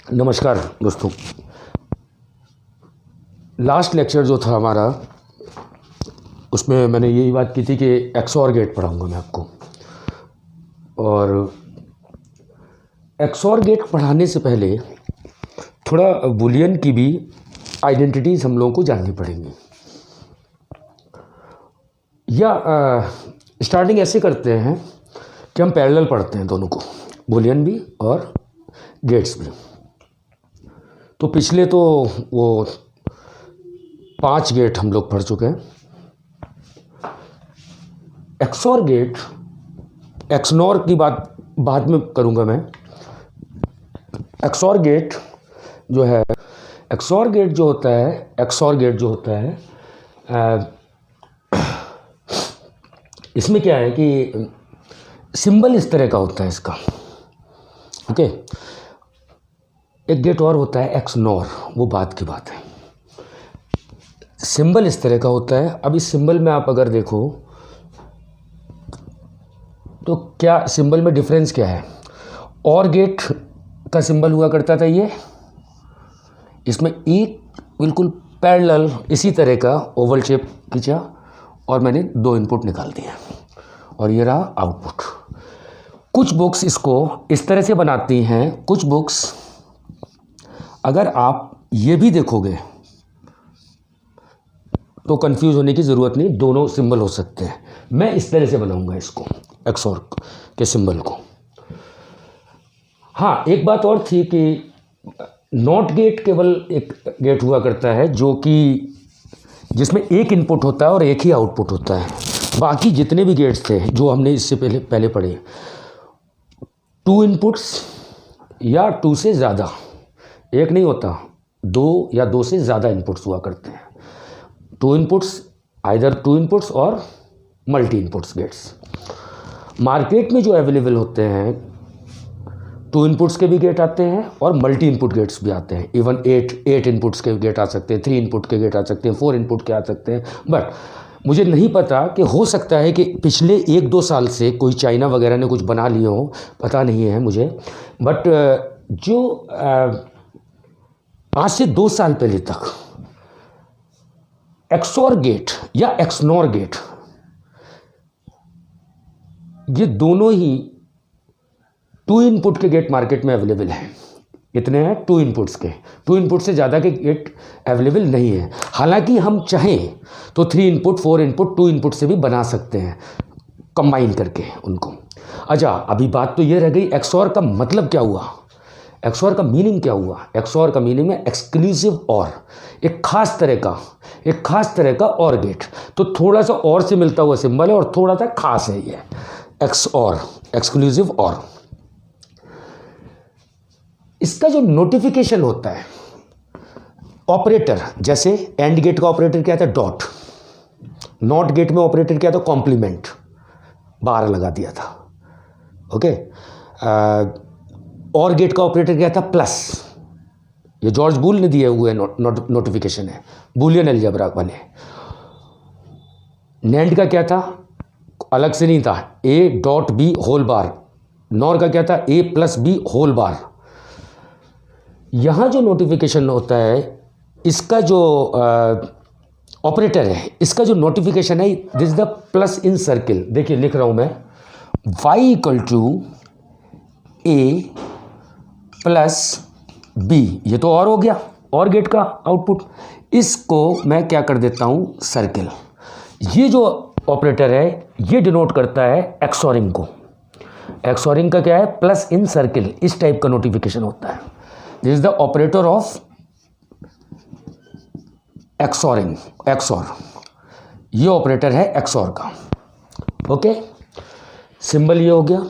नमस्कार दोस्तों। Last lecture जो था हमारा, उसमें मैंने यही बात की थी कि एक्सऑर गेट पढ़ाऊंगा मैं आपको। और एक्सऑर गेट पढ़ाने से पहले थोड़ा बूलियन की भी आइडेंटिटीज़ हम लोगों को जाननी पड़ेंगी। या स्टार्टिंग ऐसे करते हैं कि हम पैरेलल पढ़ते हैं दोनों को, बूलियन भी और गेट्स भी। तो पिछले तो वो 5 गेट हम लोग पढ़ चुके हैं। एक्सऑर गेट, एक्सनॉर की बात बाद में करूंगा मैं। एक्सऑर गेट जो है, एक्सऑर गेट जो होता है, एक्सऑर गेट जो होता है, इसमें क्या है कि सिंबल इस तरह का होता है इसका। ओके, एक गेट और होता है एक्सनॉर, वो बात की बात है। सिंबल इस तरह का होता है। अब इस सिंबल में आप अगर देखो तो क्या सिंबल में डिफरेंस क्या है। और गेट का सिंबल हुआ करता था ये, इसमें एक बिल्कुल पैरेलल इसी तरह का ओवल शेप खींचा और मैंने 2 इनपुट निकाल दिए और ये रहा आउटपुट। कुछ बुक्स इसको इस तरह से बनाती हैं, कुछ बुक्स अगर आप ये भी देखोगे तो कंफ्यूज होने की ज़रूरत नहीं, दोनों सिंबल हो सकते हैं। मैं इस तरह से बनाऊंगा इसको, एक्सऑर के सिंबल को। हाँ, एक बात और थी कि नॉट गेट केवल एक गेट हुआ करता है जो कि जिसमें एक इनपुट होता है और एक ही आउटपुट होता है। बाकी जितने भी गेट्स थे जो हमने इससे पहले पढ़े, 2 इनपुट्स या 2 से ज़्यादा, एक नहीं होता, 2 या 2 से ज़्यादा इनपुट्स हुआ करते हैं। 2 इनपुट्स, आइदर 2 इनपुट्स और मल्टी इनपुट्स गेट्स। मार्केट में जो अवेलेबल होते हैं, 2 इनपुट्स के भी गेट आते हैं और मल्टी इनपुट गेट्स भी आते हैं। इवन 8 इनपुट्स के गेट आ सकते हैं, 3 इनपुट के गेट आ सकते हैं, 4 इनपुट के आ सकते हैं। बट मुझे नहीं पता कि हो सकता है कि पिछले 1-2 साल से कोई चाइना वगैरह ने कुछ बना लिए हो, पता नहीं है मुझे। बट जो आज से 2 साल पहले तक एक्सऑर गेट या एक्सनॉर गेट, ये दोनों ही 2 इनपुट के गेट मार्केट में अवेलेबल हैं। इतने हैं 2 इनपुट्स के, 2 इनपुट से ज़्यादा के गेट अवेलेबल नहीं है। हालांकि हम चाहें तो 3 इनपुट, 4 इनपुट, 2 इनपुट से भी बना सकते हैं, कंबाइन करके उनको। अच्छा, अभी बात तो ये रह गई एक्सऑर का मतलब क्या हुआ, एक्सऑर का मीनिंग क्या हुआ। एक्सऑर का मीनिंग है एक्सक्लूसिव और, एक खास तरह का और गेट। तो थोड़ा सा और से मिलता हुआ सिंबल है और थोड़ा सा खास है ये एक्सऑर, एक्सक्लूसिव और। इसका जो नोटिफिकेशन होता है, ऑपरेटर, जैसे एंड गेट का ऑपरेटर क्या था, डॉट। नॉट गेट में ऑपरेटर क्या था, कॉम्प्लीमेंट, बार लगा दिया था। ओके, और गेट का ऑपरेटर क्या था, प्लस। ये जॉर्ज बूल ने दिए हुए नोटिफिकेशन है, बूलियन अलजेब्रा वाले। नैंड का क्या था, अलग से नहीं था, A dot B whole bar. Nor का क्या था, A plus B whole bar. यहाँ जो नोटिफिकेशन होता है, इसका जो ऑपरेटर है, इसका जो नोटिफिकेशन है, this the plus in circle. देखिए लिख रहा हूँ मैं, y = a प्लस b। ये तो और हो गया, और गेट का आउटपुट। इसको मैं क्या कर देता हूँ, सर्किल। ये जो ऑपरेटर है ये डिनोट करता है एक्सॉरिंग को। एक्सॉरिंग का क्या है, प्लस इन सर्किल, इस टाइप का नोटिफिकेशन होता है। This is the operator of XORing, XOR. ये ऑपरेटर है एक्सॉर का। ओके, सिंबल ये हो गया।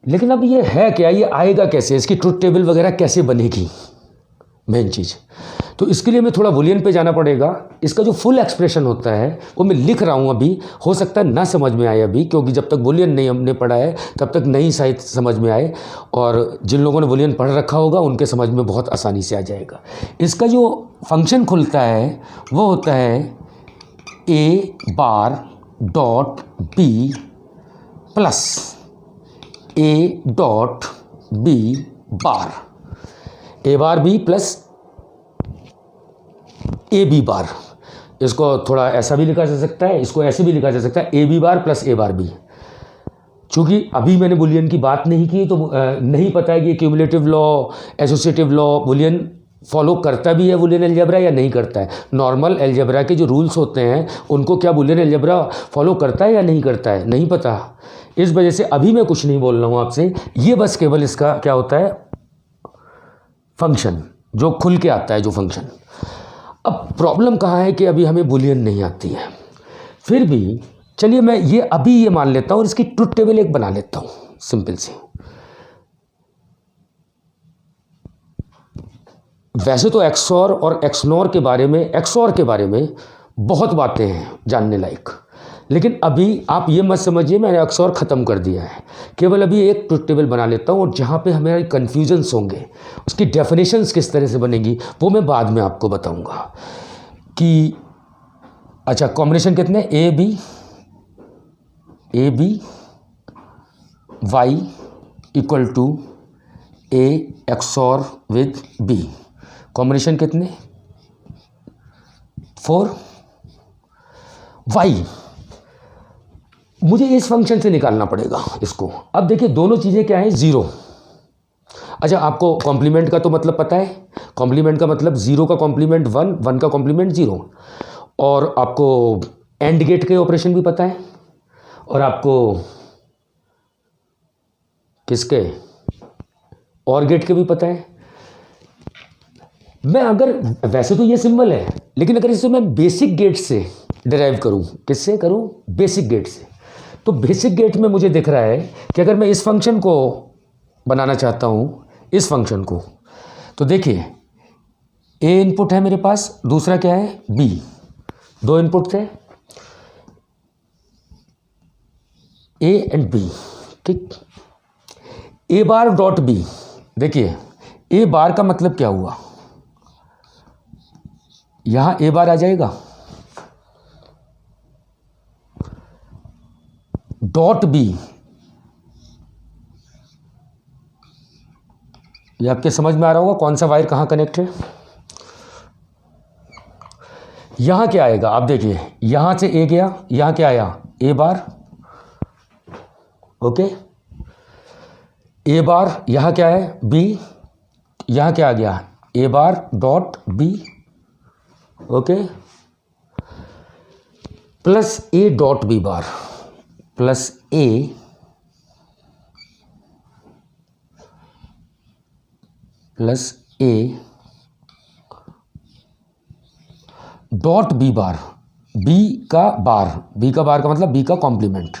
लेकिन अब ये है क्या, ये आएगा कैसे, इसकी ट्रुथ टेबल वगैरह कैसे बनेगी, मेन चीज़। तो इसके लिए मैं थोड़ा बूलियन पे जाना पड़ेगा। इसका जो फुल एक्सप्रेशन होता है वो मैं लिख रहा हूँ अभी, हो सकता है ना समझ में आए अभी, क्योंकि जब तक बूलियन नहीं हमने पढ़ा है तब तक नहीं शायद समझ में आए, और जिन लोगों ने बूलियन पढ़ रखा होगा उनके समझ में बहुत आसानी से आ जाएगा। इसका जो फंक्शन खुलता है वो होता है A bar dot B plus A dot B bar, A bar B plus A B bar. इसको थोड़ा ऐसा भी लिखा जा सकता है, इसको ऐसे भी लिखा जा सकता है, A B bar plus A bar B. चूँकि अभी मैंने बुलियन की बात नहीं की तो नहीं पता है कि cumulative law, associative law Boolean follow करता भी है बुलियन अलजेब्रा या नहीं करता है। नॉर्मल अलजेब्रा के जो रूल्स होते हैं उनको क्या बुलियन अलजेब्रा फॉलो करता है या नहीं करता है, नहीं पता। इस वजह से अभी मैं कुछ नहीं बोल रहा हूँ आपसे, ये बस केवल इसका क्या होता है फंक्शन जो खुल के आता है जो फंक्शन। अब प्रॉब्लम कहाँ है कि अभी हमें बुलियन नहीं आती है। फिर भी चलिए मैं ये अभी ये मान लेता हूँ और इसकी ट्रुथ टेबल एक बना लेता हूँ सिंपल सी। वैसे तो एक्सॉर और एक्सनॉर के बारे में, एक्सॉर के बारे में बहुत बातें हैं जानने लायक, लेकिन अभी आप ये मत समझिए मैंने एक्सॉर ख़त्म कर दिया है। केवल अभी एक ट्रुथ टेबल बना लेता हूँ और जहाँ पे हमारे कन्फ्यूजन्स होंगे, उसकी डेफिनेशंस किस तरह से बनेगी वो मैं बाद में आपको बताऊँगा। कि अच्छा कॉम्बिनेशन कितने, A B Y equal to A XOR with B, combination कितने 4। वाई मुझे इस फंक्शन से निकालना पड़ेगा इसको। अब देखिए दोनों चीज़ें क्या हैं, 0। अच्छा आपको कॉम्प्लीमेंट का तो मतलब पता है, कॉम्प्लीमेंट का मतलब 0 का कॉम्प्लीमेंट 1, 1 का कॉम्प्लीमेंट 0। और आपको एंड गेट के ऑपरेशन भी पता है, और आपको किसके और गेट के भी पता है। मैं अगर वैसे तो ये सिंबल है, लेकिन अगर इसे मैं बेसिक गेट से डिराइव करूं, किससे करूं, बेसिक गेट से, तो बेसिक गेट में मुझे दिख रहा है कि अगर मैं इस फंक्शन को बनाना चाहता हूं, इस फंक्शन को, तो देखिए ए इनपुट है मेरे पास, दूसरा क्या है बी, 2 इनपुट थे ए एंड बी, ठीक। ए बार डॉट बी, देखिए ए बार का मतलब क्या हुआ, यहां ए बार आ जाएगा, डॉट बी, ये आपके समझ में आ रहा होगा कौन सा वायर कहां कनेक्ट है। यहां क्या आएगा, आप देखिए यहां से ए गया, यहां क्या आया ए बार, ओके, ए बार, यहां क्या है बी, यहां क्या आ गया A bar dot B, okay, plus A dot B bar, plus A plus A dot B bar, B का बार, बी का बार का मतलब बी का कॉम्प्लीमेंट।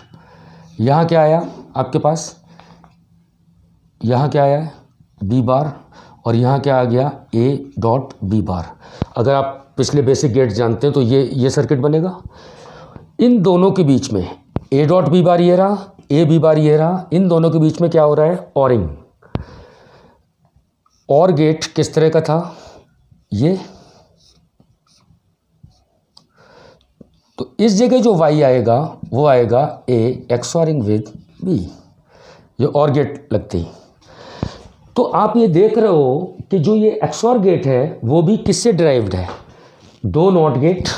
यहाँ क्या आया आपके पास, यहाँ क्या आया बी बार, और यहाँ क्या आ गया ए डॉट बी बार। अगर आप पिछले बेसिक गेट जानते हैं तो ये सर्किट बनेगा। इन दोनों के बीच में ए डॉट बी बार ये रहा, ए बी बार ये रहा, इन दोनों के बीच में क्या हो रहा है ऑरिंग। और गेट किस तरह का था ये, तो इस जगह जो y आएगा वो आएगा a एक्सॉरिंग विद b, ये और गेट लगती। तो आप ये देख रहे हो कि जो ये एक्सॉर गेट है वो भी किससे ड्राइव्ड है, 2 नॉट गेट,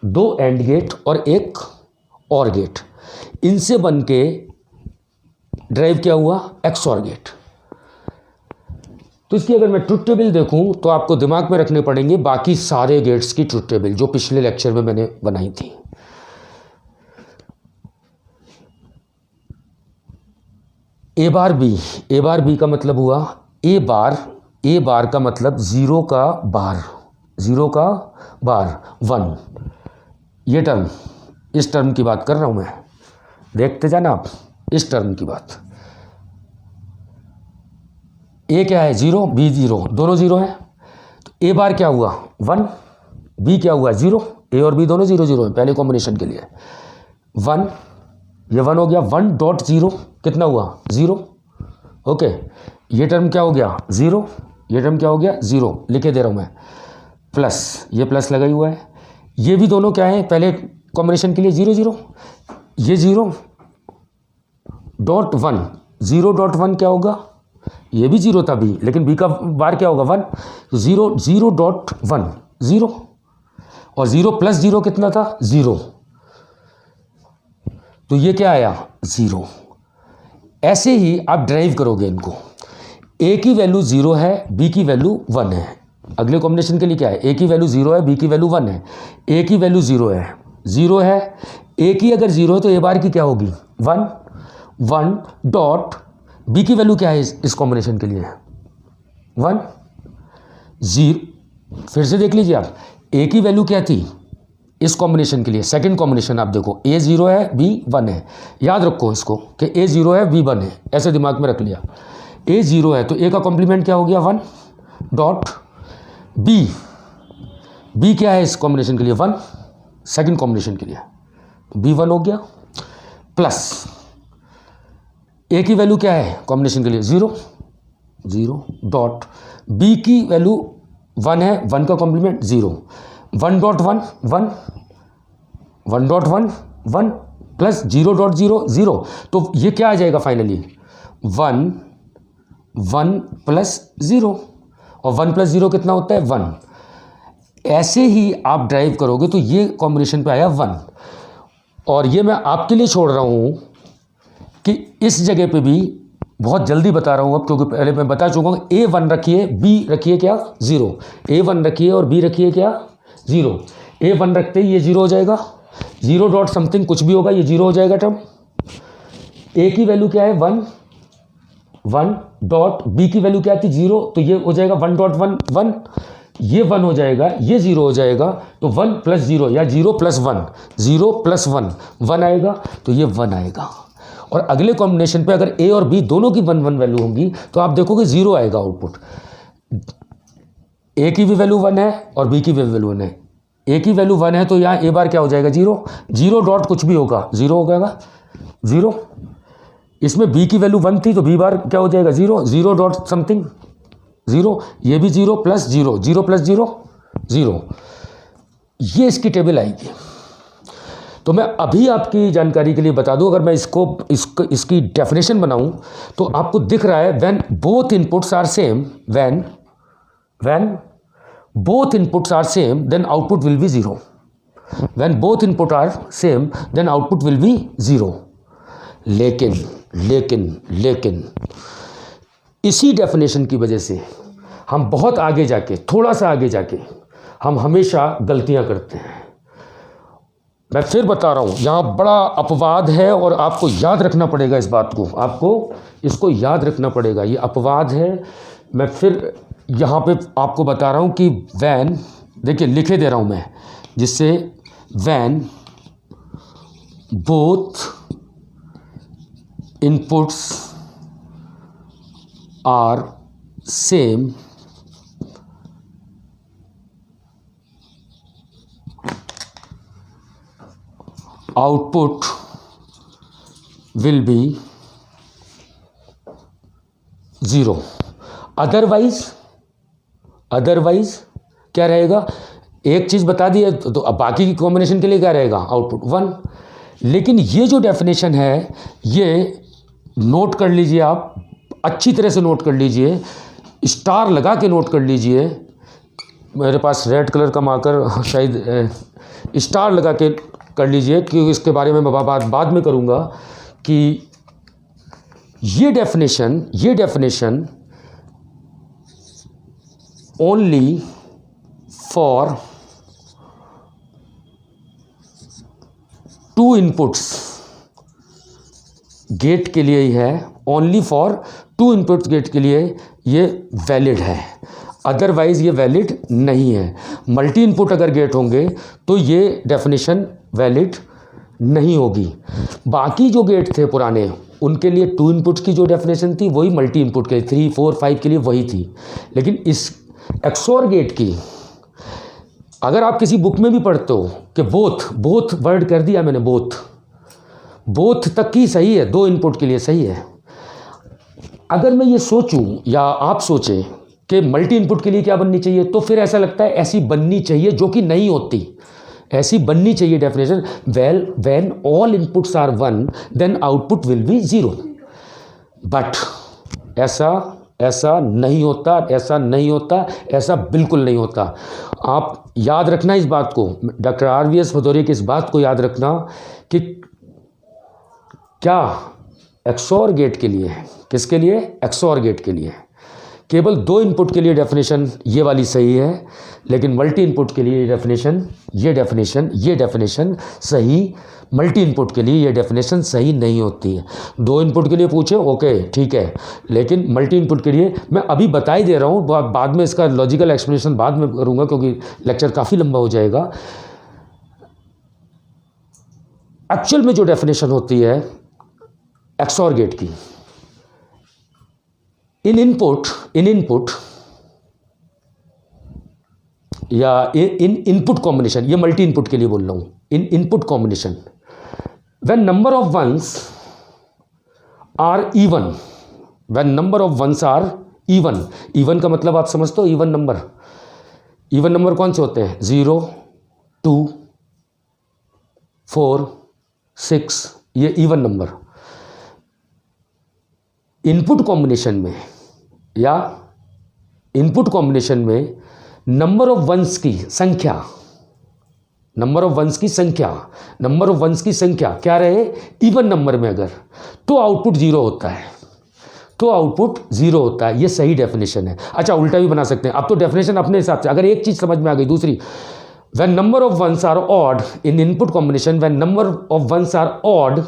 2 एंड गेट और एक और गेट, इनसे बन के ड्राइव क्या हुआ एक्सॉर गेट। तो इसकी अगर मैं ट्रुथ टेबल देखूं तो आपको दिमाग में रखने पड़ेंगे बाकी सारे गेट्स की ट्रुथ टेबल जो पिछले लेक्चर में मैंने बनाई थी। ए बार बी का मतलब हुआ ए बार का मतलब 0 का बार 1, ये टर्म, इस टर्म की बात कर रहा हूं मैं, देखते जाना आप इस टर्म की बात। ए क्या है 0, बी 0, दोनों 0 हैं, तो ए बार क्या हुआ 1, बी क्या हुआ 0, ए और बी दोनों 0 0 हैं पहले कॉम्बिनेशन के लिए। 1, ये 1 हो गया, 1 डॉट 0 कितना हुआ 0, ओके, ये टर्म क्या हो गया 0, ये टर्म क्या हो गया 0, लिखे दे रहा हूँ मैं, प्लस ये प्लस लगा ही हुआ है, ये भी दोनों क्या है पहले कॉम्बिनेशन के लिए 0 0, ये 0 डॉट 1, 0 डॉट 1 क्या होगा ये भी 0 था बी, लेकिन बी का बार क्या होगा 1, तो 0 0.1 0, और 0 + 0 कितना था 0, तो ये क्या आया 0। ऐसे ही आप ड्राइव करोगे इनको, ए की वैल्यू 0 है, बी की वैल्यू 1 है। अगले कॉम्बिनेशन के लिए क्या है, ए की वैल्यू 0 है, बी की वैल्यू 1 है, ए की वैल्यू 0 है, 0 है, ए की अगर 0 है तो ए बार की क्या होगी 1, 1 डॉट बी की वैल्यू क्या है इस कॉम्बिनेशन के लिए 1 0। फिर से देख लीजिए आप, ए की वैल्यू क्या थी इस कॉम्बिनेशन के लिए, सेकंड कॉम्बिनेशन आप देखो, ए 0 है बी 1 है, याद रखो इसको कि ए 0 है बी 1 है, ऐसे दिमाग में रख लिया। ए 0 है तो ए का कॉम्प्लीमेंट क्या हो गया 1 डॉट बी, बी क्या है इस कॉम्बिनेशन के लिए 1, सेकंड कॉम्बिनेशन के लिए बी 1 हो गया, प्लस ए की वैल्यू क्या है कॉम्बिनेशन के लिए 0 0 डॉट बी की वैल्यू 1 है, 1 का complement 0, 1 dot 1 1 1 dot 1 1 plus 0 dot 0 0, तो ये क्या आ जाएगा फाइनली 1 1 प्लस 0, और 1 प्लस 0 कितना होता है 1। ऐसे ही आप ड्राइव करोगे तो ये कॉम्बिनेशन पे आया 1, और ये मैं आपके लिए छोड़ रहा हूँ कि इस जगह पे भी बहुत जल्दी बता रहा हूँ अब, क्योंकि पहले मैं बता चुका हूँ। ए 1 रखिए, बी रखिए क्या 0, ए 1 रखिए और बी रखिए क्या 0, ए 1 रखते ही ये 0 हो जाएगा, 0 डॉट समथिंग कुछ भी होगा ये 0 हो जाएगा टर्म। ए की वैल्यू क्या है 1 1 डॉट बी की वैल्यू क्या थी 0, तो ये हो जाएगा 1 डॉट 1 1, ये 1 हो जाएगा, ये 0 हो जाएगा, तो 1 प्लस 0 या 0 प्लस 1 0 प्लस 1 1 आएगा, तो ये 1 आएगा। और अगले कॉम्बिनेशन पे अगर ए और बी दोनों की 1 1 वैल्यू होंगी तो आप देखोगे 0 आएगा आउटपुट। ए की भी वैल्यू 1 है और बी की भी वैल्यू 1 है, ए की वैल्यू 1 है तो यहाँ ए बार क्या हो जाएगा 0 0 डॉट कुछ भी होगा 0 हो जाएगा 0, इसमें बी की वैल्यू 1 थी तो बी बार क्या हो जाएगा 0 0 डॉट समथिंग 0, ये भी 0 प्लस 0 0 प्लस 0 0, ये इसकी टेबल आएगी। तो मैं अभी आपकी जानकारी के लिए बता दूं, अगर मैं इसकी डेफिनेशन बनाऊं तो आपको दिख रहा है when both inputs are same, when both inputs are same then output will be 0, when both input are same then output will be 0। लेकिन इसी डेफिनेशन की वजह से हम बहुत आगे जाके, थोड़ा सा आगे जाके हम हमेशा गलतियां करते हैं। मैं फिर बता रहा हूं, यहाँ बड़ा अपवाद है और आपको याद रखना पड़ेगा इस बात को, आपको इसको याद रखना पड़ेगा, ये अपवाद है। मैं फिर यहाँ पे आपको बता रहा हूँ कि वैन, देखिए लिखे दे रहा हूँ मैं, जिससे when both inputs are same output will be 0, otherwise क्या रहेगा, एक चीज़ बता दी है तो अब बाकी की कॉम्बिनेशन के लिए क्या रहेगा आउटपुट 1। लेकिन ये जो डेफिनेशन है ये नोट कर लीजिए, आप अच्छी तरह से नोट कर लीजिए, स्टार लगा के नोट कर लीजिए, मेरे पास रेड कलर का मार्कर शायद, स्टार लगा के कर लीजिए, क्योंकि इसके बारे में मैं बाद में करूँगा कि ये definition only for 2 inputs gate के लिए ही है, ओनली फॉर 2 इनपुट्स गेट के लिए ये वैलिड है, अदरवाइज ये वैलिड नहीं है। मल्टी इनपुट अगर गेट होंगे तो ये डेफिनेशन वैलिड नहीं होगी। बाकी जो गेट थे पुराने उनके लिए 2 इनपुट्स की जो डेफिनेशन थी वही मल्टी इनपुट के 3 4 5 के लिए वही थी। लेकिन इस एक्सोर गेट की अगर आप किसी बुक में भी पढ़ते हो कि बोथ वर्ड कर दिया मैंने, बोथ तक ही सही है, 2 इनपुट के लिए सही है। अगर मैं ये सोचूं या आप सोचें कि मल्टी इनपुट के लिए क्या बननी चाहिए, तो फिर ऐसा लगता है ऐसी बननी चाहिए जो कि नहीं होती, ऐसी बननी चाहिए definition, when all inputs are 1 then output will be 0। But ऐसा ऐसा नहीं होता, ऐसा नहीं होता, ऐसा बिल्कुल नहीं होता। आप याद रखना इस बात को, डॉक्टर RVS भदौरिया की इस बात को याद रखना कि क्या एक्सओर गेट के लिए, किसके लिए, एक्सओर गेट के लिए केवल 2 इनपुट के लिए डेफिनेशन ये वाली सही है, लेकिन मल्टी इनपुट के लिए ये डेफिनेशन सही, मल्टी इनपुट के लिए ये डेफिनेशन सही नहीं होती है। 2 इनपुट के लिए पूछे ओके ठीक है, लेकिन मल्टी इनपुट के लिए मैं अभी बता ही दे रहा हूँ, बाद में इसका लॉजिकल एक्सप्लेनेशन बाद में करूँगा क्योंकि लेक्चर काफ़ी लंबा हो जाएगा। एक्चुअल में जो डेफिनेशन होती है एक्सओर गेट की, इन इनपुट या इन इनपुट कॉम्बिनेशन, ये मल्टी इनपुट के लिए बोल रहा हूं, in input combination when number of ones are even, when number of ones are even, even का मतलब आप समझते हो, इवन नंबर कौन से होते हैं, 0 2 4 6, ये इवन नंबर। इनपुट कॉम्बिनेशन में या इनपुट कॉम्बिनेशन में नंबर ऑफ वंस की संख्या, नंबर ऑफ वंस की संख्या क्या रहे, इवन नंबर में अगर, तो आउटपुट 0 होता है, ये सही डेफिनेशन है। अच्छा उल्टा भी बना सकते हैं, अब तो डेफिनेशन अपने हिसाब से, अगर एक चीज समझ में आ गई, दूसरी, when number of ones are odd in input combination, when number of ones are odd,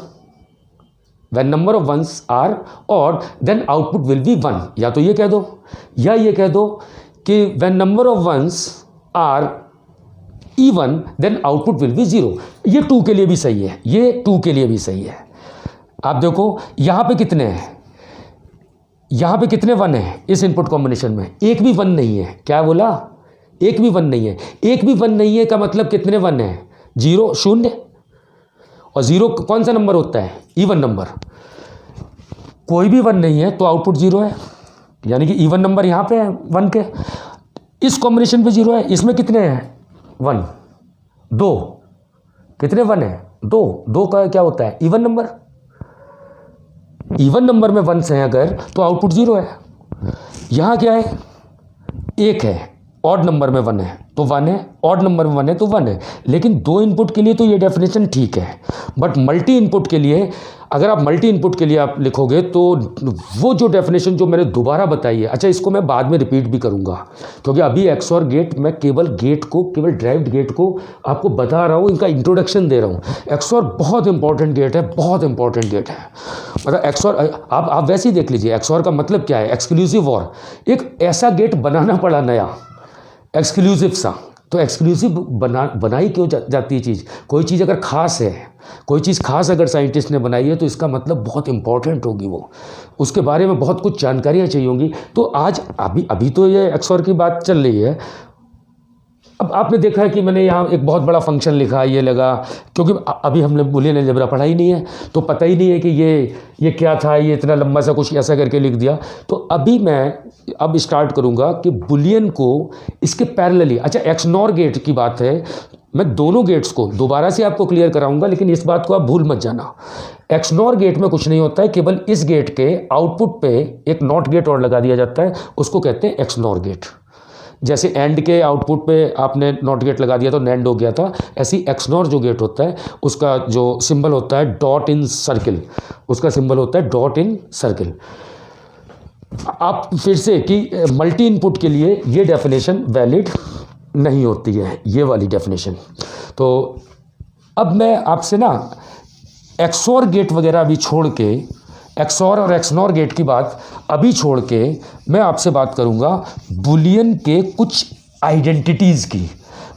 when number of ones are odd then output will be 1, या तो ये कह दो या ये कह दो कि when number of ones are even then output will be 0। ये 2 के लिए भी सही है, ये 2 के लिए भी सही है। आप देखो यहाँ पे कितने हैं, यहाँ पे कितने 1 हैं इस इनपुट कॉम्बिनेशन में, एक भी 1 नहीं है। क्या बोला, एक भी 1 नहीं है, एक भी 1 नहीं है का मतलब कितने 1 हैं, 0 0, और 0 कौन सा नंबर होता है, इवन नंबर। कोई भी 1 नहीं है तो आउटपुट 0 है, यानी कि इवन नंबर यहाँ पे है 1 के, इस कॉम्बिनेशन पे 0 है, इसमें कितने हैं 1 2, कितने 1 है 2 का क्या होता है, इवन नंबर। इवन नंबर में 1 हैं अगर तो आउटपुट 0 है। यहाँ क्या है, 1 है, ऑड नंबर में 1 है तो 1 है, ऑड नंबर में 1 है तो 1 है। लेकिन 2 इनपुट के लिए तो ये डेफिनेशन ठीक है, बट मल्टी इनपुट के लिए, अगर आप मल्टी इनपुट के लिए आप लिखोगे तो वो जो डेफिनेशन जो मैंने दोबारा बताई है, अच्छा इसको मैं बाद में रिपीट भी करूंगा क्योंकि अभी एक्सओर गेट, मैं केवल ड्राइव्ड गेट को आपको बता रहा हूँ, इनका इंट्रोडक्शन दे रहा हूँ। एक्सओर बहुत इंपॉर्टेंट गेट है, बहुत इंपॉर्टेंट गेट है। मतलब एक्सओर आप वैसे ही देख लीजिए, एक्सओर का मतलब क्या है, एक्सक्लूसिव और, एक ऐसा गेट बनाना पड़ा नया एक्सक्लूसिव सा। तो एक्सक्लूसिव बनाई क्यों जाती है चीज़, कोई चीज़ अगर खास है, कोई चीज़ खास अगर साइंटिस्ट ने बनाई है तो इसका मतलब बहुत इंपॉर्टेंट होगी, वो उसके बारे में बहुत कुछ जानकारियाँ चाहिए होंगी। तो आज अभी तो ये एक्सओर की बात चल रही है। अब आपने देखा है कि मैंने यहाँ एक बहुत बड़ा फंक्शन लिखा, ये लगा क्योंकि अभी हमने बूलियन अलजेब्रा पढ़ा ही नहीं है तो पता ही नहीं है कि ये क्या था, ये इतना लंबा सा कुछ ऐसा करके लिख दिया। तो अभी मैं अब स्टार्ट करूँगा कि बूलियन को इसके पैरेलली, अच्छा एक्सनॉर गेट की बात है, मैं दोनों गेट्स को दोबारा से आपको क्लियर कराऊंगा, लेकिन इस बात को आप भूल मत जाना। एक्सनॉर गेट में कुछ नहीं होता है, केवल इस गेट के आउटपुट पे एक नॉट गेट और लगा दिया जाता है, उसको कहते हैं एक्सनॉर गेट। जैसे एंड के आउटपुट पे आपने नॉट गेट लगा दिया तो नैंड हो गया था, ऐसी एक्सनॉर जो गेट होता है उसका जो सिंबल होता है डॉट इन सर्किल, उसका सिंबल होता है डॉट इन सर्किल। आप फिर से कि मल्टी इनपुट के लिए ये डेफिनेशन वैलिड नहीं होती है, ये वाली डेफिनेशन। तो अब मैं आपसे ना एक्सओर गेट वगैरह अभी छोड़ के, एक्सओर और एक्सनॉर गेट की बात अभी छोड़ के मैं आपसे बात करूंगा बूलियन के कुछ आइडेंटिटीज़ की,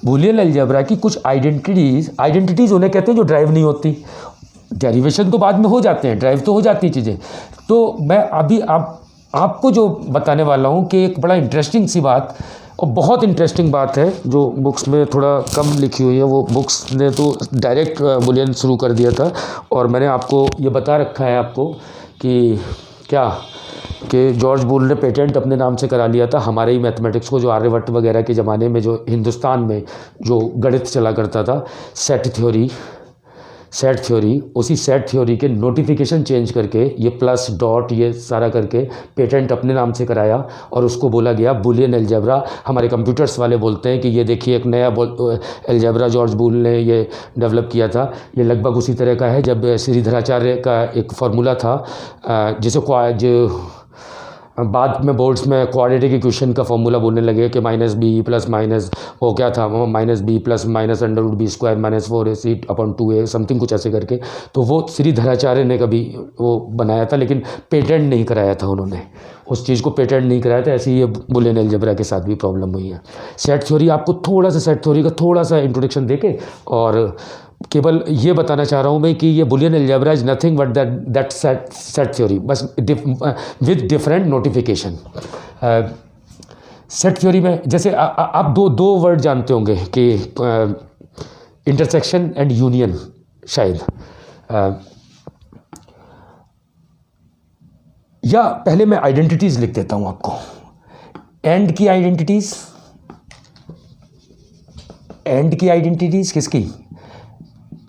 बूलियन अलजेब्रा की कुछ आइडेंटिटीज़ उन्हें कहते हैं जो ड्राइव नहीं होती। डेरिवेशन तो बाद में हो जाते हैं, ड्राइव तो हो जाती चीज़ें। तो मैं अभी आपको जो बताने वाला हूँ कि एक बड़ा इंटरेस्टिंग सी बात, और बहुत इंटरेस्टिंग बात है जो बुक्स में थोड़ा कम लिखी हुई है, वो बुक्स ने तो डायरेक्ट बूलियन शुरू कर दिया था, और मैंने आपको ये बता रखा है आपको कि क्या कि जॉर्ज बूल ने पेटेंट अपने नाम से करा लिया था हमारे ही मैथमेटिक्स को, जो आर्यभट्ट वगैरह के ज़माने में जो हिंदुस्तान में जो गणित चला करता था, सेट सेट थ्योरी, उसी सेट थ्योरी के नोटिफिकेशन चेंज करके ये प्लस डॉट ये सारा करके पेटेंट अपने नाम से कराया और उसको बोला गया बुलियन अलजेब्रा। हमारे कंप्यूटर्स वाले बोलते हैं कि ये देखिए एक नया अलजेब्रा जॉर्ज बुल ने ये डेवलप किया था। ये लगभग उसी तरह का है जब श्रीधराचार्य का एक फार्मूला था जिसे जो बाद में बोर्ड्स में क्वाड्रेटिक इक्वेशन का फॉर्मूला बोलने लगे कि माइनस बी प्लस माइनस वो क्या था minus B plus minus under root B square minus 4ac upon 2a something कुछ ऐसे करके। तो वो श्रीधराचार्य ने कभी वो बनाया था लेकिन पेटेंट नहीं कराया था उन्होंने, उस चीज़ को पेटेंट नहीं कराया था। ऐसे ही ये बुलियन अलजेब्रा के साथ भी प्रॉब्लम हुई है। सेट थ्योरी आपको थोड़ा सा सेट थ्योरी का थोड़ा सा इंट्रोडक्शन देके और केवल ये बताना चाह रहा हूँ मैं कि ये Boolean algebra is nothing but that set theory, बस with different notification. Set theory में जैसे आप दो वर्ड जानते होंगे कि इंटरसेक्शन एंड यूनियन शायद, या पहले मैं आइडेंटिटीज़ लिख देता हूँ आपको। एंड की आइडेंटिटीज़ किसकी?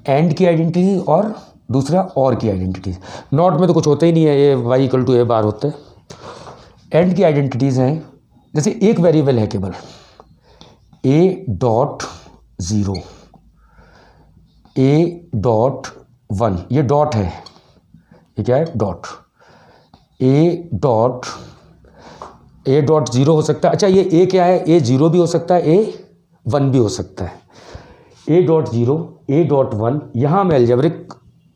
एंड की आइडेंटिटी और दूसरा और की आइडेंटिटी। नॉट में तो कुछ होता ही नहीं है, ये y = a बार होता है। एंड की आइडेंटिटीज़ हैं जैसे एक वेरिएबल है केवल a.0 a.1, ये डॉट है, ये क्या है डॉट। a.0 हो सकता है। अच्छा ये a क्या है? a0 भी हो सकता है, a1 भी हो सकता है। a.0 a.1 यहाँ हम एल्जेब्रिक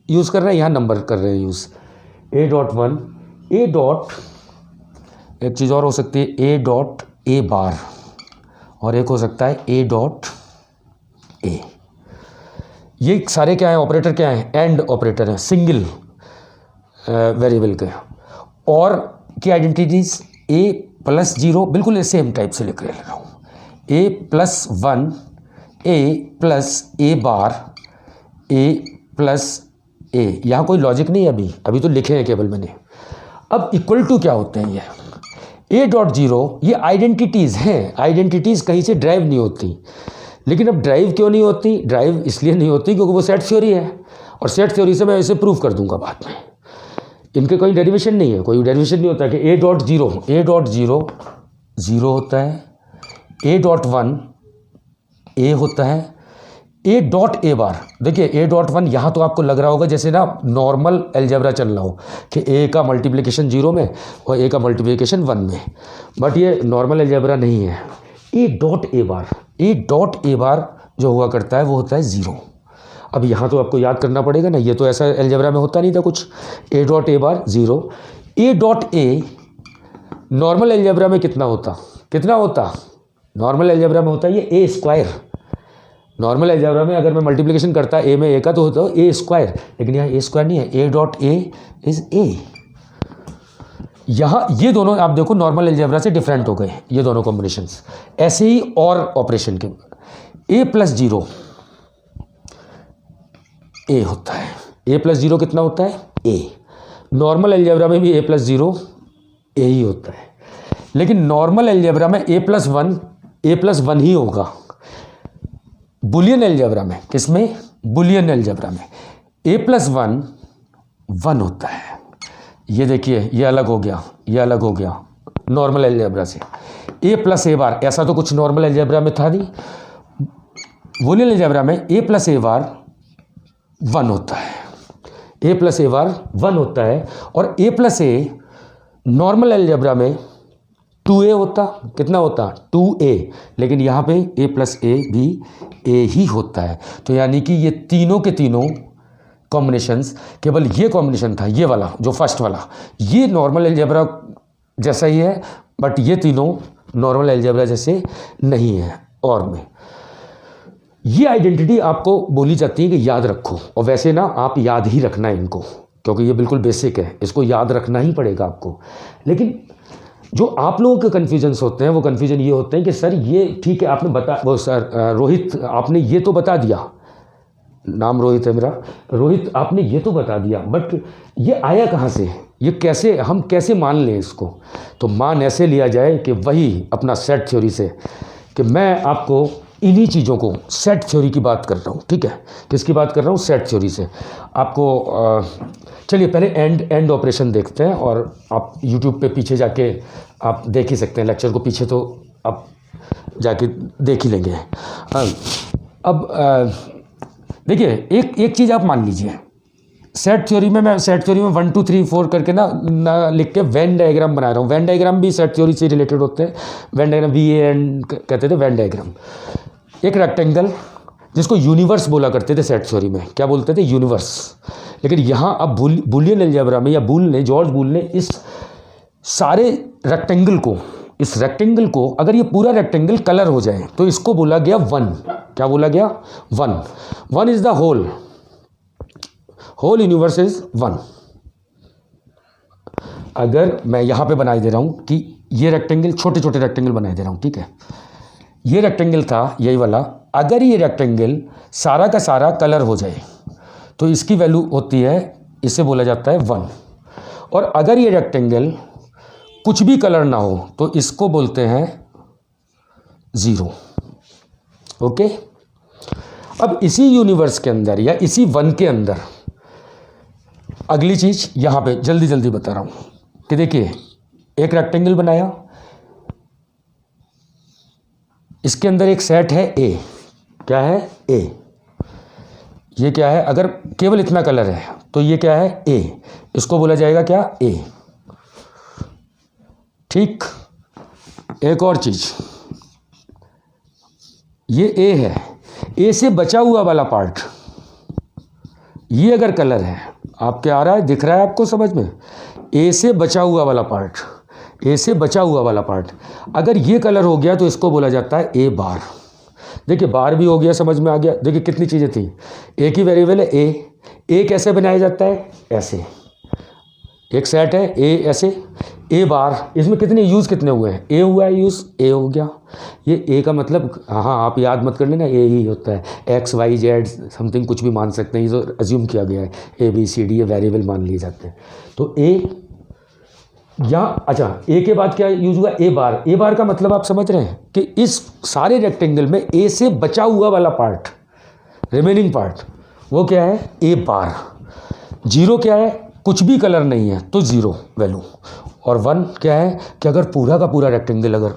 यूज़ कर रहे हैं, यहाँ नंबर कर रहे हैं यूज़। a.1 एक चीज़ और हो सकती है a.a बार और एक हो सकता है a.a। ये सारे क्या हैं? ऑपरेटर क्या हैं? एंड ऑपरेटर हैं, सिंगल वेरिएबल के। और की आइडेंटिटीज a+0 बिल्कुल सेम टाइप से लिख रहा हूँ। a+1 a+a बार a+a, यहाँ कोई लॉजिक नहीं है अभी तो लिखे हैं केवल मैंने। अब इक्वल टू क्या होते हैं ये a.0, ये आइडेंटिटीज़ हैं। आइडेंटिटीज़ कहीं से ड्राइव नहीं होती, लेकिन अब ड्राइव क्यों नहीं होती? ड्राइव इसलिए नहीं होती क्योंकि वो सेट थ्योरी है, और सेट थ्योरी से मैं इसे प्रूव कर दूंगा बाद में। इनके कोई डेरिवेशन नहीं है, कोई डेरिवेशन नहीं होता कि a.0 0 होता है, a.1 a होता है, a.a बार। देखिए a.1 यहाँ तो आपको लग रहा होगा जैसे ना नॉर्मल अलजेब्रा चल रहा हो कि a का मल्टीप्लिकेशन 0 में और a का मल्टीप्लिकेशन 1 में, बट ये नॉर्मल अलजेब्रा नहीं है। a.a बार जो हुआ करता है वो होता है 0। अब यहाँ तो आपको याद करना पड़ेगा ना, ये तो ऐसा अलजेब्रा में होता नहीं था कुछ। a.a बार 0। a.a नॉर्मल अलजेब्रा में कितना होता? नॉर्मल अलजेब्रा में होता है ये a²। नॉर्मल अलजेब्रा में अगर मैं मल्टीप्लिकेशन करता a में a का तो होता है a², लेकिन यहाँ a² नहीं है, a.a इज a। यहाँ ये दोनों आप देखो नॉर्मल अलजेब्रा से डिफरेंट हो गए ये दोनों कॉम्बिनेशंस। ऐसे ही और ऑपरेशन के a+0 a होता है। a+0 कितना होता है? a। नॉर्मल अलजेब्रा में भी a+0 a ही होता है, लेकिन नॉर्मल अलजेब्रा में a+1 ही होगा। बुलियन अलजेब्रा में, किसमें? बुलियन अलजेब्रा में a+1 1 होता है। ये देखिए ये अलग हो गया नॉर्मल अलजेब्रा से। a+a बार ऐसा तो कुछ नॉर्मल अलजेब्रा में था नहीं। बुलियन अलजेब्रा में a+a बार 1 होता है, a+a बार 1 होता है, और a+a नॉर्मल अलजेब्रा में 2a होता। कितना होता? 2a, लेकिन यहाँ पे a+a भी a ही होता है। तो यानी कि ये तीनों के तीनों कॉम्बिनेशंस, केवल ये कॉम्बिनेशन था ये वाला जो फर्स्ट वाला, ये नॉर्मल अलजेब्रा जैसा ही है, बट ये तीनों नॉर्मल अलजेब्रा जैसे नहीं है। और में ये आइडेंटिटी आपको बोली जाती है कि याद रखो, और वैसे ना आप याद ही रखना है इनको, क्योंकि ये बिल्कुल बेसिक है, इसको याद रखना ही पड़ेगा आपको। लेकिन जो आप लोगों के कन्फ्यूजन्स होते हैं वो कन्फ्यूजन ये होते हैं कि सर ये ठीक है आपने सर रोहित आपने ये तो बता दिया, नाम रोहित है मेरा, रोहित आपने ये तो बता दिया, बट ये आया कहाँ से? ये कैसे, हम कैसे मान लें इसको? तो मान ऐसे लिया जाए कि वही अपना सेट थ्योरी से, कि मैं आपको इन्हीं चीज़ों को, सेट थ्योरी की बात कर रहा हूँ, ठीक है। किसकी बात कर रहा हूँ? सेट थ्योरी से। आपको चलिए पहले एंड ऑपरेशन देखते हैं, और आप यूट्यूब पे पीछे जाके आप देख ही सकते हैं लेक्चर को, पीछे तो आप जाके देख ही लेंगे। अब देखिए एक चीज़ आप मान लीजिए, सेट थ्योरी में 1 2 3 4 करके ना लिख के वेन डायग्राम बना रहा हूँ। वेन डायग्राम भी सेट थ्योरी से रिलेटेड होते हैं। वेन डायग्राम VAN कहते थे वेन डायग्राम। एक रेक्टेंगल जिसको यूनिवर्स बोला करते थे सेट थ्योरी में, क्या बोलते थे? यूनिवर्स। लेकिन यहाँ अब बूलियन अलजेब्रा में, या जॉर्ज बूल ने इस सारे रेक्टेंगल को, इस रेक्टेंगल को अगर ये पूरा रेक्टेंगल कलर हो जाए तो इसको बोला गया वन। क्या बोला गया? One is the whole universe is one. अगर मैं यहां पे बनाई दे रहा हूं कि ये रेक्टेंगल, छोटे छोटे रेक्टेंगल बनाई दे रहा हूं, ठीक है। ये रेक्टेंगल था यही वाला, अगर ये रेक्टेंगल सारा का सारा कलर हो जाए तो इसकी वैल्यू होती है, इसे बोला जाता है 1। और अगर ये रेक्टेंगल कुछ भी कलर ना हो तो इसको बोलते हैं 0। ओके। अब इसी यूनिवर्स के अंदर या इसी 1 के अंदर अगली चीज यहां पे जल्दी जल्दी बता रहा हूं कि देखिए, एक रेक्टेंगल बनाया, इसके अंदर एक सेट है A। क्या है? A। ये क्या है? अगर केवल इतना कलर है तो ये क्या है? A। इसको बोला जाएगा क्या? A। ठीक। एक और चीज, ये A है, A से बचा हुआ वाला पार्ट, ये अगर कलर है, आपके आ रहा है, दिख रहा है आपको समझ में? A से बचा हुआ वाला पार्ट, A से बचा हुआ वाला पार्ट अगर ये कलर हो गया तो इसको बोला जाता है A बार। देखिए बार भी हो गया, समझ में आ गया। देखिए कितनी चीज़ें थी। एक ही वेरिएबल है A कैसे बनाया जाता है? ऐसे। एक सेट है A ऐसे, A बार, इसमें कितने यूज़ कितने हुए हैं? A हुआ है यूज़, A हो गया। ये A का मतलब, हाँ आप याद मत कर लेना, A ही होता है। X Y Z समथिंग कुछ भी मान सकते हैं, ये तो अज्यूम किया गया है। ABCD ये वेरिएबल मान लिए जाते हैं। तो A यहाँ, अच्छा A के बाद क्या यूज हुआ? A bar. A बार का मतलब आप समझ रहे हैं कि इस सारे रेक्टेंगल में A से बचा हुआ वाला पार्ट, रिमेनिंग पार्ट, वो क्या है? A बार। 0 क्या है? कुछ भी कलर नहीं है तो 0 वैल्यू। और 1 क्या है? कि अगर पूरा का पूरा रेक्टेंगल अगर,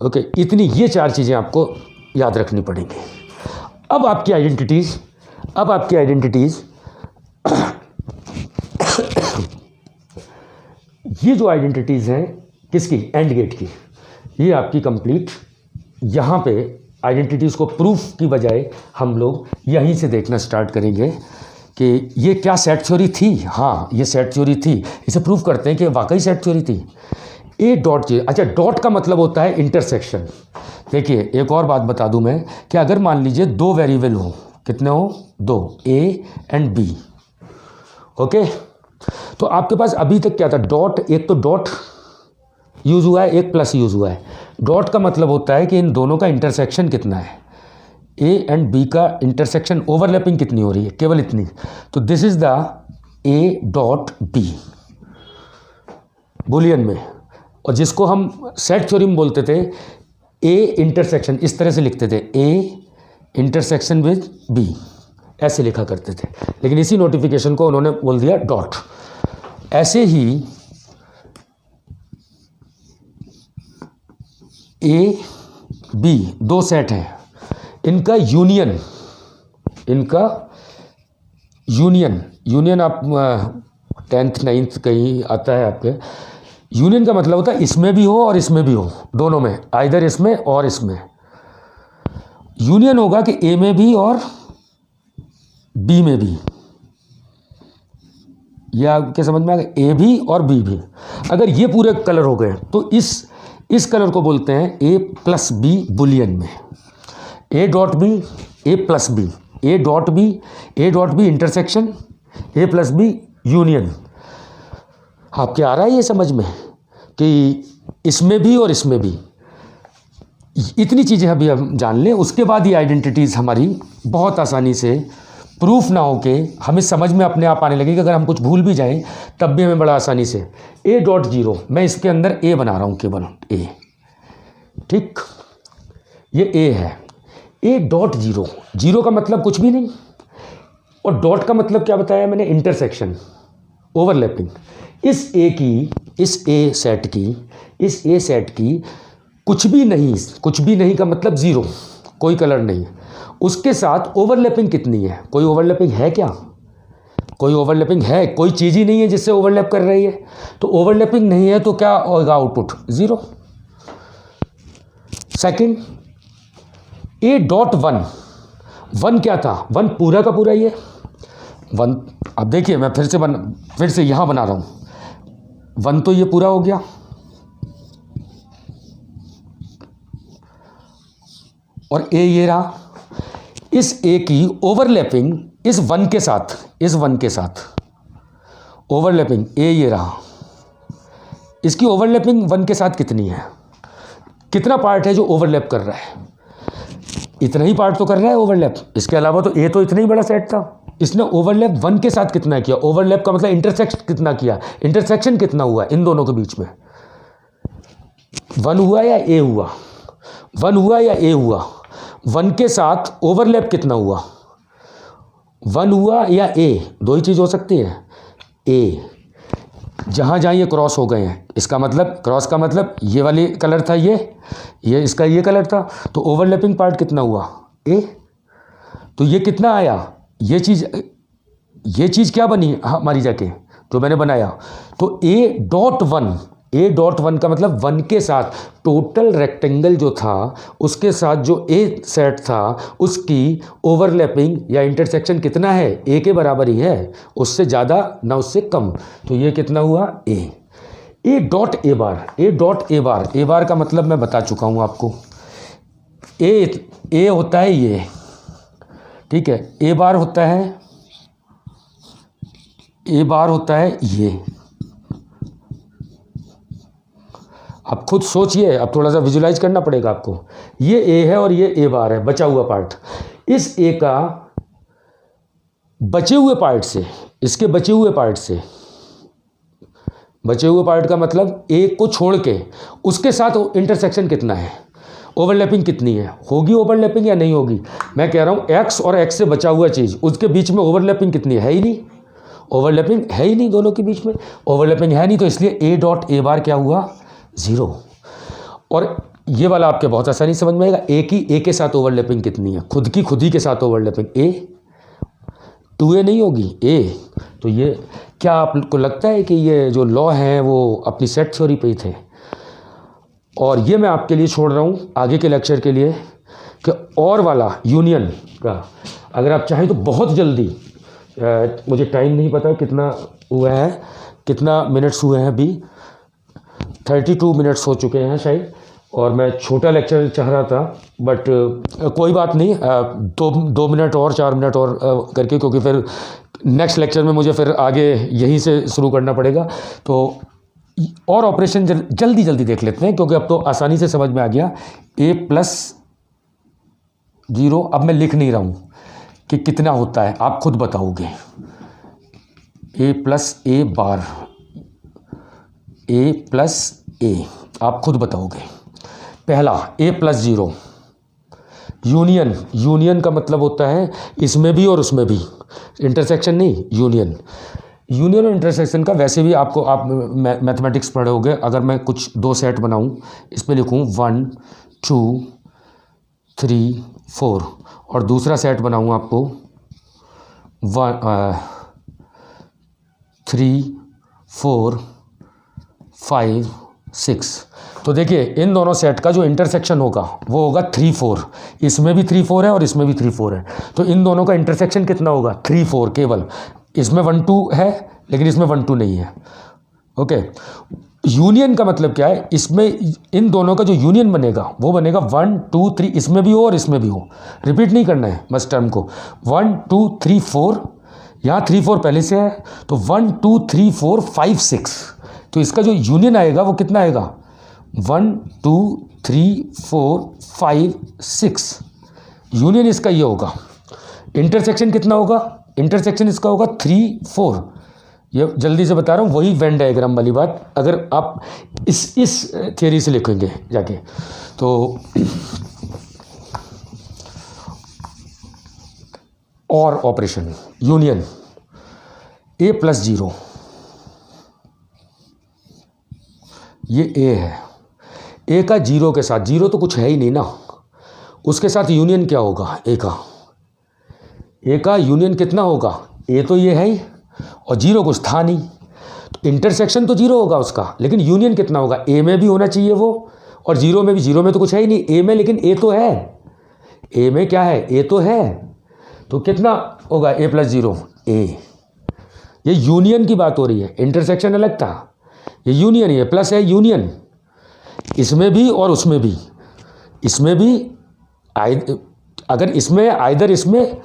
ओके, इतनी ये 4 चीज़ें आपको याद रखनी पड़ेंगी। अब आपकी आइडेंटिटीज़ ये जो आइडेंटिटीज़ हैं किसकी? एंड गेट की। ये आपकी कंप्लीट। यहाँ पे आइडेंटिटीज़ को प्रूफ की बजाय हम लोग यहीं से देखना स्टार्ट करेंगे कि ये क्या सेट थ्योरी थी। हाँ, ये सेट थ्योरी थी। इसे प्रूफ करते हैं कि वाकई सेट थ्योरी थी। ए डॉट जी, अच्छा, डॉट का मतलब होता है इंटरसेक्शन। देखिए एक और बात बता दूं मैं कि अगर मान लीजिए 2 वेरिएबल हो, कितने हो? 2, A एंड B। ओके, तो आपके पास अभी तक क्या था? डॉट। एक तो डॉट यूज़ हुआ है, एक प्लस यूज़ हुआ है। डॉट का मतलब होता है कि इन दोनों का इंटरसेक्शन कितना है। A एंड B का इंटरसेक्शन, ओवरलैपिंग कितनी हो रही है? केवल इतनी। तो this is the A dot B Boolean में। और जिसको हम सेट थ्योरी में बोलते थे A इंटरसेक्शन, इस तरह से लिखते थे, A इंटरसेक्शन विद B, ऐसे लिखा करते थे। लेकिन इसी नोटिफिकेशन को उन्होंने बोल दिया डॉट। ऐसे ही A B 2 सेट हैं, इनका यूनियन आप 10th 9th कहीं आता है आपके। यूनियन का मतलब होता है इसमें भी हो और इसमें भी हो, दोनों में, आइदर इसमें और इसमें। यूनियन होगा कि A में भी और B में भी। यह आपके समझ में आ गया? A भी और B भी। अगर ये पूरे कलर हो गए तो इस कलर को बोलते हैं A प्लस B बुलियन में। A dot B, A plus B, A dot B intersection, A plus B union. आपके आ रहा है ये समझ में कि इसमें भी और इसमें भी। इतनी चीज़ें अभी हम जान लें, उसके बाद ये आइडेंटिटीज़ हमारी बहुत आसानी से प्रूफ ना हो के हमें समझ में अपने आप आने लगेगी। अगर हम कुछ भूल भी जाएं तब भी हमें बड़ा आसानी से। A डॉट 0, मैं इसके अंदर A बना रहा हूँ, केवल A। ठीक, ये ए है, ए डॉट जीरो, जीरो का मतलब कुछ भी नहीं, और डॉट का मतलब क्या बताया मैंने, इंटरसेक्शन, ओवरलैपिंग। इस ए की, इस ए सेट की कुछ भी नहीं का मतलब ज़ीरो, कोई कलर नहीं, उसके साथ ओवरलैपिंग कितनी है, कोई ओवरलैपिंग है क्या, कोई ओवरलैपिंग है, कोई चीज़ ही नहीं है जिससे ओवरलैप कर रही है, तो ओवरलैपिंग नहीं है तो क्या होगा आउटपुट, ज़ीरो। सेकंड, ए डॉट वन, वन क्या था, वन पूरा का पूरा ही है, वन, अब देखिए मैं फिर से यहाँ बना रहा हूँ, वन तो ये पूरा हो गया, और ए ये रहा, इस ए की ओवरलैपिंग इस वन के साथ ओवरलैपिंग ए ये रहा, इसकी ओवरलैपिंग वन के साथ कितनी है, कितना पार्ट है जो ओवरलैप कर रहा है, इतना ही पार्ट तो कर रहा है ओवरलैप, इसके अलावा तो ए तो इतना ही बड़ा सेट था, इसने ओवरलैप वन के साथ कितना किया, ओवरलैप का मतलब इंटरसेक्शन कितना किया, इंटरसेक्शन कितना हुआ इन दोनों के बीच में, वन हुआ या ए हुआ, वन हुआ या ए हुआ, वन के साथ ओवरलैप कितना हुआ, वन हुआ या ए, दो ही चीज़ हो सकती है, ए, जहाँ ये क्रॉस हो गए हैं, इसका मतलब, क्रॉस का मतलब ये वाली कलर था, ये इसका ये कलर था, तो ओवरलैपिंग पार्ट कितना हुआ, ए, तो ये कितना आया, ये चीज़ क्या बनी हमारी जाके जो मैंने बनाया, तो ए डॉट वन का मतलब वन के साथ टोटल रेक्टेंगल जो था उसके साथ जो ए सेट था उसकी ओवरलैपिंग या इंटरसेक्शन कितना है, ए के बराबर ही है, उससे ज़्यादा ना उससे कम, तो ये कितना हुआ, ए डॉट ए बार का मतलब मैं बता चुका हूँ आपको, ए होता है ये, ठीक है, ए बार होता है ये, अब खुद सोचिए, अब थोड़ा सा विजुलाइज करना पड़ेगा आपको, ये ए है और ये ए बार है, बचा हुआ पार्ट, इस ए का बचे हुए पार्ट से, इसके बचे हुए पार्ट का मतलब ए को छोड़ के उसके साथ इंटरसेक्शन कितना है, ओवरलैपिंग कितनी है, होगी ओवरलैपिंग या नहीं होगी, मैं कह रहा हूँ एक्स और एक्स से बचा हुआ चीज़, उसके बीच में ओवरलैपिंग कितनी है ही नहीं, ओवरलैपिंग है ही नहीं, दोनों के बीच में ओवरलैपिंग है नहीं, तो इसलिए ए डॉट ए बार क्या हुआ, ज़ीरो। और ये वाला आपके बहुत आसानी समझ में आएगा, ए के साथ ओवरलैपिंग कितनी है, खुद ही के साथ ओवरलैपिंग, ए 2a नहीं होगी, ए, तो ये क्या आपको लगता है कि ये जो लॉ हैं वो अपनी सेट थ्योरी पे ही थे, और ये मैं आपके लिए छोड़ रहा हूँ आगे के लेक्चर के लिए कि और वाला यूनियन का, अगर आप चाहें तो बहुत जल्दी, मुझे टाइम नहीं पता कितना हुआ है, कितना मिनट्स हुए हैं, अभी 32 मिनट्स हो चुके हैं शायद, और मैं छोटा लेक्चर चाह रहा था, बट कोई बात नहीं, 2 मिनट और 4 मिनट और करके, क्योंकि फिर नेक्स्ट लेक्चर में मुझे फिर आगे यहीं से शुरू करना पड़ेगा, तो और ऑपरेशन जल्दी देख लेते हैं, क्योंकि अब तो आसानी से समझ में आ गया, a+0, अब मैं लिख नहीं रहा हूँ कि कितना होता है, आप खुद बताओगे, a+a बार, a+a, आप खुद बताओगे, पहला a+0, यूनियन का मतलब होता है इसमें भी और उसमें भी, इंटरसेक्शन नहीं, यूनियन और इंटरसेक्शन का वैसे भी आपको, आप मैथमेटिक्स पढ़े होगे, अगर मैं कुछ 2 सेट बनाऊं, इस पे लिखूं 1 2 3 4, और दूसरा सेट बनाऊं आपको 3 4 5 6, तो देखिए इन दोनों सेट का जो इंटरसेक्शन होगा वो होगा 3 4, इसमें भी 3 4 है और इसमें भी 3 4 है, तो इन दोनों का इंटरसेक्शन कितना होगा, 3 4 केवल, इसमें 1 2 है लेकिन इसमें 1 2 नहीं है, ओके। यूनियन का मतलब क्या है, इसमें इन दोनों का जो यूनियन बनेगा वो बनेगा 1 2 3, इसमें भी हो और इसमें भी हो, रिपीट नहीं करना है बस टर्म को, 1 2 3 4, यहाँ 3 4 पहले से है, तो 1 2 3 4 5 6, तो इसका जो यूनियन आएगा वो कितना आएगा, 1 2 3 4 5 6, यूनियन इसका ये होगा, इंटरसेक्शन कितना होगा, इंटरसेक्शन इसका होगा 3 4, ये जल्दी से बता रहा हूँ, वही वेन डायग्राम वाली बात, अगर आप इस थियरी से लिखेंगे जाके, तो और operation union A plus zero, ये ए है, ए का जीरो के साथ, जीरो तो कुछ है ही नहीं ना, उसके साथ यूनियन क्या होगा ए का यूनियन कितना होगा, ए तो ये है ही और जीरो कुछ था नहीं, तो इंटरसेक्शन तो जीरो होगा उसका, लेकिन यूनियन कितना होगा, ए में भी होना चाहिए वो और जीरो में भी, जीरो में तो कुछ है ही नहीं ए में, लेकिन ए तो है, ए में क्या है, ए तो है, तो कितना होगा ए प्लस जीरो ए, ये यूनियन की बात हो रही है, इंटरसेक्शन अलग था, ये यूनियन, ये प्लस है यूनियन, इसमें भी और उसमें भी, इसमें भी अगर इसमें आइदर इसमें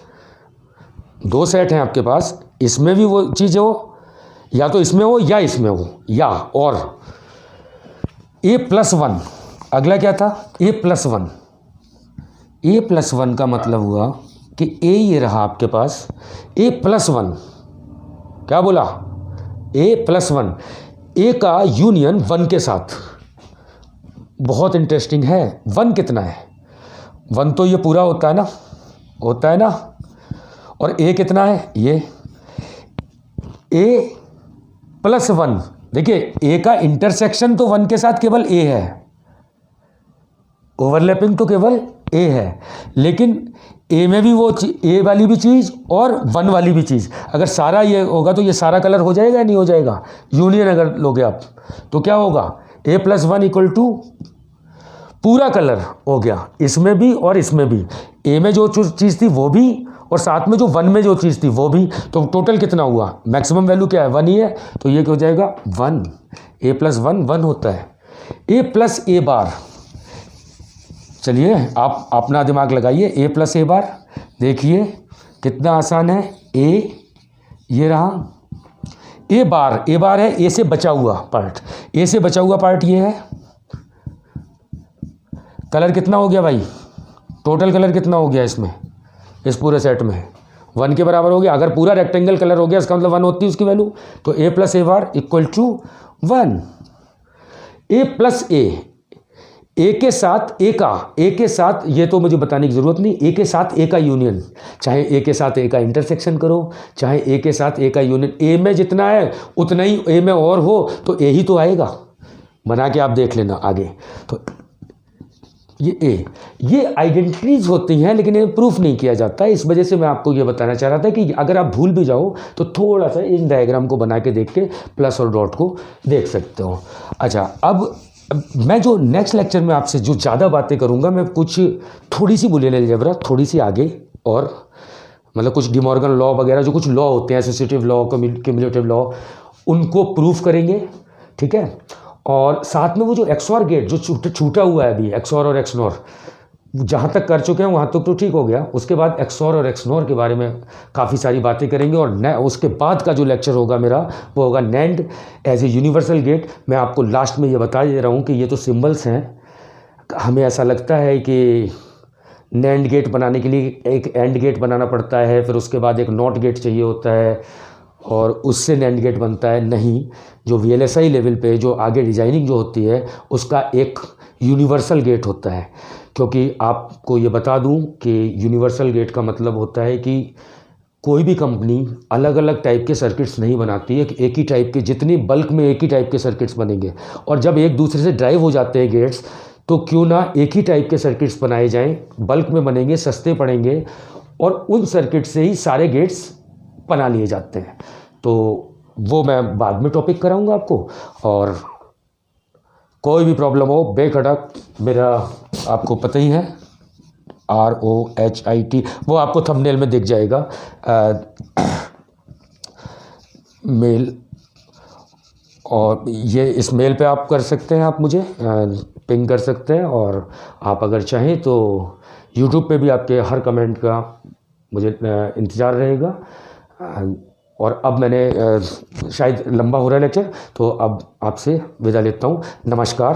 दो सेट हैं आपके पास, इसमें भी वो चीज़ हो या तो इसमें हो या इसमें हो, या और ए प्लस वन, अगला क्या था A plus one, A plus one का मतलब हुआ कि ए ये रहा आपके पास, ए प्लस वन, क्या बोला ए प्लस वन, ए का यूनियन वन के साथ, बहुत इंटरेस्टिंग है, वन कितना है, वन तो ये पूरा होता है ना, और ए कितना है, ये ए प्लस वन, देखिए ए का इंटरसेक्शन तो वन के साथ केवल ए है, ओवरलैपिंग तो केवल ए है, लेकिन ए में भी वो ए वाली भी चीज़ और वन वाली भी चीज़, अगर सारा ये होगा तो ये सारा कलर हो जाएगा या नहीं हो जाएगा, यूनियन अगर लोगे आप तो क्या होगा, ए प्लस वन इक्वल टू पूरा कलर हो गया, इसमें भी और इसमें भी, ए में जो चीज़ थी वो भी और साथ में जो वन में जो चीज़ थी वो भी, तो टोटल कितना हुआ, मैक्सिमम वैल्यू क्या है, वन ही है, तो ये क्या हो जाएगा one, A plus one one होता है, ए प्लस ए बार, चलिए आप अपना दिमाग लगाइए, ए प्लस ए बार, देखिए कितना आसान है, ए ये रहा, ए बार है ए से बचा हुआ पार्ट, ए से बचा हुआ पार्ट ये है, कलर कितना हो गया भाई, टोटल कलर कितना हो गया इसमें, इस पूरे सेट में वन के बराबर हो गया, अगर पूरा रेक्टेंगल कलर हो गया इसका मतलब वन होती है उसकी वैल्यू, तो A plus A bar equal to one, A plus A के साथ ए के साथ, ये तो मुझे बताने की ज़रूरत नहीं, ए के साथ ए का यूनियन, चाहे ए के साथ ए का इंटरसेक्शन करो, चाहे ए के साथ ए का यूनियन, ए में जितना है उतना ही ए में और हो तो ए ही तो आएगा, बना के आप देख लेना आगे, तो ये आइडेंटिटीज़ होती हैं लेकिन ये प्रूफ नहीं किया जाता है, इस वजह से मैं आपको ये बताना चाह रहा था कि अगर आप भूल भी जाओ तो थोड़ा सा इन डायग्राम को बना के देख के प्लस और डॉट को देख सकते हो। अच्छा, अब मैं जो नेक्स्ट लेक्चर में आपसे जो ज़्यादा बातें करूँगा, मैं कुछ थोड़ी सी बुलियन अलजेब्रा, थोड़ी सी आगे, और मतलब कुछ डिमॉर्गन लॉ वगैरह जो कुछ लॉ होते हैं, एसोसिएटिव लॉ, क्यूमुलेटिव लॉ, उनको प्रूफ करेंगे, ठीक है। और साथ में वो जो एक्सऑर गेट जो छूटा हुआ है अभी, एक्सऑर और एक्सनॉर, जहाँ तक कर चुके हैं वहाँ तक तो ठीक हो गया, उसके बाद एक्सऑर और एक्सनॉर के बारे में काफ़ी सारी बातें करेंगे, और उसके बाद का जो लेक्चर होगा मेरा वो होगा NAND as a universal gate. मैं आपको लास्ट में ये बता दे रहा हूँ कि ये तो सिंबल्स हैं, हमें ऐसा लगता है कि नैंड गेट बनाने के लिए एक एंड गेट बनाना पड़ता है, फिर उसके बाद एक नॉट गेट चाहिए होता है और उससे नैंड गेट बनता है, नहीं, जो VLSI लेवल पे जो आगे डिजाइनिंग जो होती है उसका एक यूनिवर्सल गेट होता है। क्योंकि आपको ये बता दूं कि यूनिवर्सल गेट का मतलब होता है कि कोई भी कंपनी अलग अलग टाइप के सर्किट्स नहीं बनाती है, एक ही टाइप के, जितनी बल्क में एक ही टाइप के सर्किट्स बनेंगे, और जब एक दूसरे से ड्राइव हो जाते हैं गेट्स तो क्यों ना एक ही टाइप के सर्किट्स बनाए जाएं, बल्क में बनेंगे, सस्ते पड़ेंगे, और उन सर्किट से ही सारे गेट्स बना लिए जाते हैं। तो वो मैं बाद में टॉपिक कराऊंगा आपको, और कोई भी प्रॉब्लम हो बेखटक, मेरा आपको पता ही है ROHIT, वो आपको थंबनेल में दिख जाएगा, मेल, और ये इस मेल पे आप कर सकते हैं, आप मुझे पिंग कर सकते हैं, और आप अगर चाहें तो YouTube पे भी आपके हर कमेंट का मुझे इंतज़ार रहेगा। और अब मैंने शायद लंबा हो रहा है लेक्चर, तो अब आपसे विदा लेता हूँ, नमस्कार।